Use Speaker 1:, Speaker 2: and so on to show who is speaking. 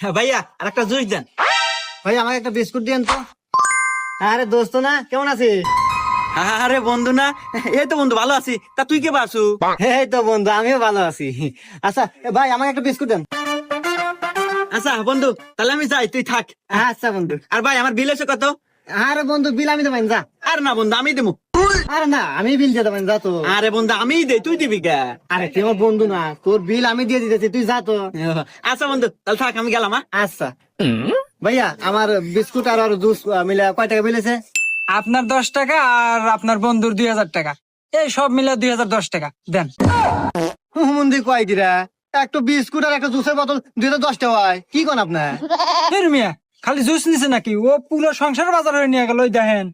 Speaker 1: ভাইয়া আর একটা জুস দেন।
Speaker 2: ভাই আমাকে একটা বিস্কুট দিয়েন তো। আরে দোস্ত না, কেমন আছিস?
Speaker 1: আরে বন্ধু না, এই তো বন্ধু ভালো আছি। তা তুই কে বাসু?
Speaker 2: এই তো বন্ধু, আমিও ভালো আছি। আচ্ছা ভাই আমাকে একটা বিস্কুট দেন।
Speaker 1: আচ্ছা বন্ধু, তাহলে আমি যাই, তুই থাক।
Speaker 2: আচ্ছা বন্ধু।
Speaker 1: আর ভাই আমার বিল এসে কত?
Speaker 2: আরে বন্ধু, বিল আমি দেবেন, যা।
Speaker 1: আর না বন্ধু, আমি দেবো।
Speaker 2: আরে না, আমি বিল দিয়ে দেবেন, যা তো।
Speaker 1: আরে বন্ধু আমিই দে, তুই দিবি কে?
Speaker 2: আরে তুই আমার বন্ধু না, তোর বিল আমি দিয়ে দিতেছি, তুই যা তো।
Speaker 1: আচ্ছা বন্ধু, তাহলে থাক, আমি গেলাম।
Speaker 2: আচ্ছা ভাইয়া, আমার বিস্কুট আর জুস মিলে কয় টাকা বিল আছে?
Speaker 3: আপনার 10 টাকা আর আপনার বন্ধুর 2000 টাকা, এই সব মিলে 2010 টাকা দেন।
Speaker 2: হুমন্দি কয় কিরা, একটা বিস্কুট আর একটা জুসের বোতল 2010 টাকা হয়, কি কোন আপনার?
Speaker 3: এর মিয়া খালি জুস নিছে নাকি? ও পুরো সংসার বাজার হয়ে নিয়ে গেল, ওই দেখেন।